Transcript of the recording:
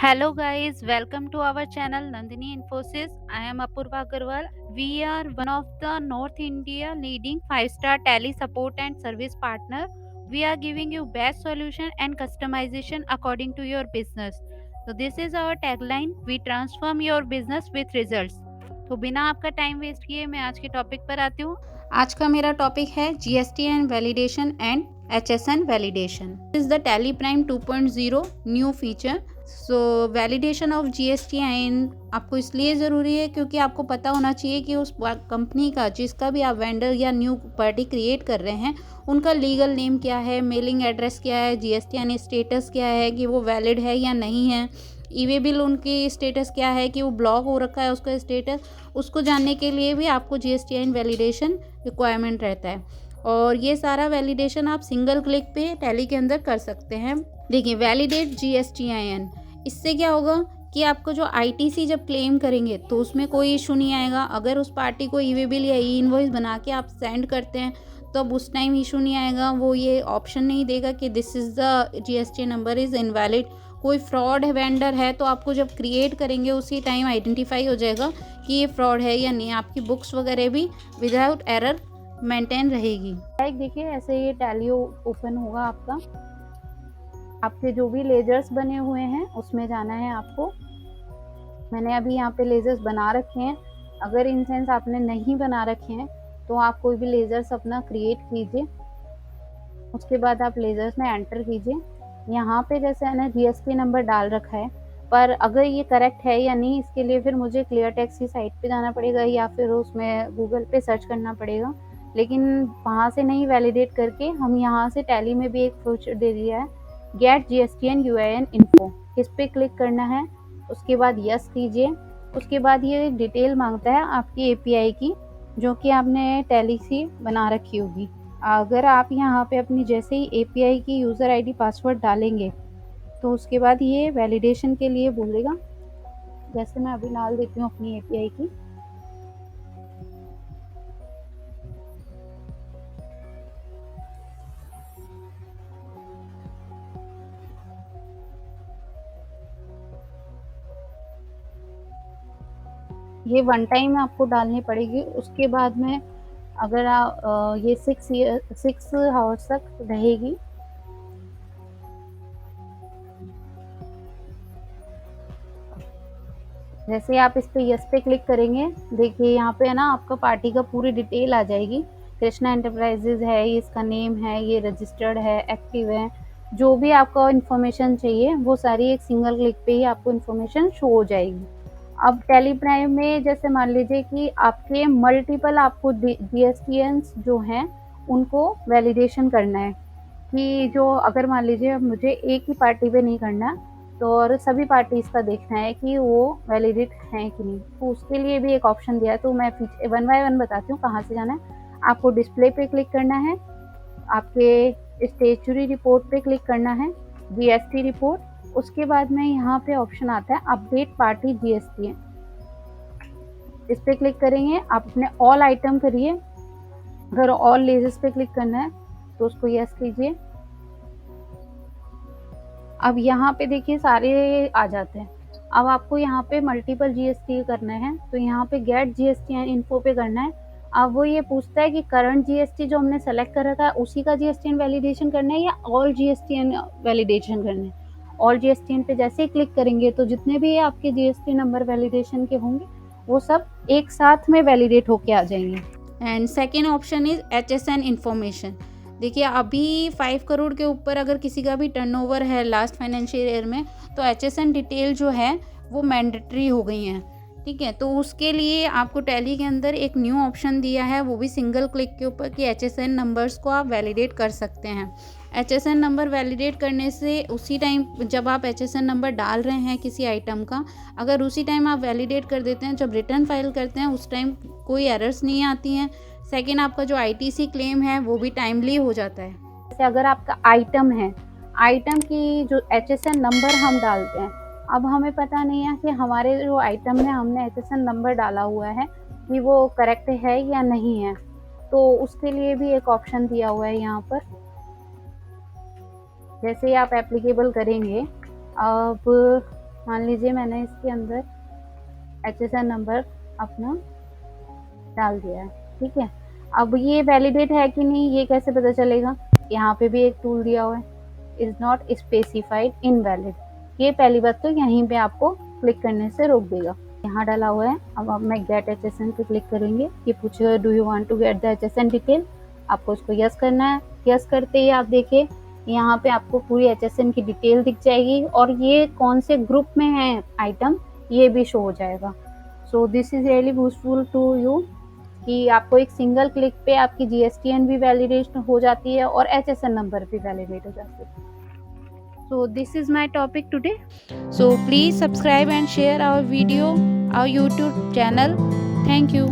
Hello guys, welcome to our channel Nandini Infosys. I am Apurva Agarwal. We are one of the North India leading 5-star tally support and service partner. We are giving you best solution and customization according to your business. So this is our tagline, we transform your business with results. तो बिना आपका time waste किए मैं आज के topic पर आती हूँ। आज का मेरा टॉपिक है GST and validation and HSN validation is the tally prime 2.0 new feature. So validation of GSTIN आपको इसलिए ज़रूरी है क्योंकि आपको पता होना चाहिए कि उस कंपनी का जिसका भी आप वेंडर या न्यू पार्टी क्रिएट कर रहे हैं उनका लीगल नेम क्या है, मेलिंग एड्रेस क्या है, GSTIN स्टेटस क्या है कि वो वैलिड है या नहीं है, ईवे बिल उनकी स्टेटस क्या है कि वो ब्लॉक हो रखा है उसका स्टेटस, उसको जानने के लिए भी आपको GSTIN वैलिडेशन रिक्वायरमेंट रहता है। और ये सारा वैलिडेशन आप सिंगल क्लिक पे टैली के अंदर कर सकते हैं। देखिए वैलिडेट GSTIN, इससे क्या होगा कि आपको जो ITC जब क्लेम करेंगे तो उसमें कोई इशू नहीं आएगा। अगर उस पार्टी को ईवे बिल या ई इनवॉइस बना के आप सेंड करते हैं तो अब उस टाइम इशू नहीं आएगा। वो ये ऑप्शन नहीं देगा कि this is the GST number is invalid. कोई फ्रॉड वेंडर है तो आपको जब क्रिएट करेंगे उसी टाइम आइडेंटिफाई हो जाएगा कि ये फ्रॉड है या नहीं। आपकी बुक्स वगैरह भी विदाउट एरर मेंटेन रहेगी। लाइक देखिए ऐसे ये टैली ओपन होगा आपका। आपके जो भी लेजर्स बने हुए हैं उसमें जाना है आपको। मैंने अभी यहाँ पे लेजर्स बना रखे हैं। अगर इन सेंस आपने नहीं बना रखे हैं तो आप कोई भी लेजर्स अपना क्रिएट कीजिए। उसके बाद आप लेजर्स में एंटर कीजिए। यहाँ पे जैसे है ना GST नंबर डाल रखा है, पर अगर ये करेक्ट है या नहीं इसके लिए फिर मुझे क्लियर टेक्स्ट की साइट पे जाना पड़ेगा या फिर उसमें गूगल पे सर्च करना पड़ेगा। लेकिन वहाँ से नहीं वैलिडेट करके हम यहाँ से टैली में भी एक फीचर दे दिया है, गेट GSTN UIN इन्फो। इस पर क्लिक करना है, उसके बाद यस कीजिए। उसके बाद ये डिटेल मांगता है आपकी API की जो कि आपने टैली से बना रखी होगी। अगर आप यहाँ पे अपनी जैसे ही API की यूज़र ID पासवर्ड डालेंगे तो उसके बाद ये वैलिडेशन के लिए बोलेगा। जैसे मैं अभी डाल देती हूँ अपनी API की। ये वन टाइम आपको डालनी पड़ेगी। उसके बाद में अगर ये 6 आवर्स तक रहेगी। जैसे आप इस पे यस पे क्लिक करेंगे, देखिए यहाँ पे है ना आपका पार्टी का पूरी डिटेल आ जाएगी। कृष्णा एंटरप्राइजेज है, ये इसका नेम है, ये रजिस्टर्ड है, एक्टिव है, जो भी आपको इन्फॉर्मेशन चाहिए वो सारी एक सिंगल क्लिक पे ही आपको इन्फॉर्मेशन शो हो जाएगी। अब टैली प्राइम में जैसे मान लीजिए कि आपके मल्टीपल आपको GSTNs जो हैं उनको वैलिडेशन करना है कि जो अगर मान लीजिए मुझे एक ही पार्टी पे नहीं करना तो और सभी पार्टीज का देखना है कि वो वैलिडेट हैं कि नहीं, तो उसके लिए भी एक ऑप्शन दिया है। तो मैं वन बाय वन बताती हूँ कहाँ से जाना है। आपको डिस्प्ले पे क्लिक करना है, आपके स्टेचुरी रिपोर्ट पे क्लिक करना है, GST रिपोर्ट। उसके बाद में यहाँ पे ऑप्शन आता है अपडेट पार्टी GSTN। इस पे क्लिक करेंगे, आप अपने ऑल आइटम करिए। अगर ऑल लेजर्स पे क्लिक करना है तो उसको यस कीजिए। अब यहाँ पे देखिए सारे आ जाते हैं। अब आपको यहाँ पे मल्टीपल GST करना है तो यहाँ पे गेट GSTN इन्फो पे करना है। अब वो ये पूछता है कि करंट GST जो हमने सेलेक्ट कर रखा है उसी का GSTN वैलिडेशन करना है या ऑल GSTN वैलिडेशन करना है। ऑल GSTN पे जैसे ही क्लिक करेंगे तो जितने भी आपके GST नंबर वैलिडेशन के होंगे वो सब एक साथ में वैलिडेट होके आ जाएंगे। And second option is HSN information. देखिए अभी 5 करोड़ के ऊपर अगर किसी का भी टर्नओवर है लास्ट फाइनेंशियल ईयर में तो HSN डिटेल जो है वो मैंडेटरी हो गई हैं। ठीक है, तो उसके लिए आपको टैली के अंदर एक न्यू ऑप्शन दिया है, वो भी सिंगल क्लिक के ऊपर कि HSN नंबर्स को आप वैलिडेट कर सकते हैं। HSN नंबर वैलिडेट करने से उसी टाइम जब आप HSN नंबर डाल रहे हैं किसी आइटम का, अगर उसी टाइम आप वैलिडेट कर देते हैं, जब रिटर्न फाइल करते हैं उस टाइम कोई एरर्स नहीं आती हैं। सेकेंड, आपका जो ITC क्लेम है वो भी टाइमली हो जाता है। जैसे अगर आपका आइटम है, आइटम की जो HSN नंबर हम डालते हैं, अब हमें पता नहीं है कि हमारे जो आइटम में हमने HSN नंबर डाला हुआ है कि वो करेक्ट है या नहीं है, तो उसके लिए भी एक ऑप्शन दिया हुआ है यहाँ पर। जैसे आप एप्लीकेबल करेंगे, अब मान लीजिए मैंने इसके अंदर HSN नंबर अपना डाल दिया है, ठीक है। अब ये वैलिडेट है कि नहीं ये कैसे पता चलेगा? यहाँ पे भी एक टूल दिया हुआ है, इज नॉट स्पेसिफाइड इनवैलिड। ये पहली बात तो यहीं पे आपको क्लिक करने से रोक देगा। यहाँ डाला हुआ है। अब मैं गेट HSN पे क्लिक करेंगे, ये पूछेगा do you want to get the HSN detail, आपको इसको यस करना है। यस करते ही आप देखिए यहाँ पे आपको पूरी HSN की डिटेल दिख जाएगी और ये कौन से ग्रुप में है आइटम ये भी शो हो जाएगा। So this is really useful to you कि आपको एक सिंगल क्लिक पे आपकी GSTN भी वैलिडेट हो जाती है और HSN नंबर भी वैलिडेट हो जाती है। So this is my topic today. So please subscribe and share our video, our YouTube channel. Thank you.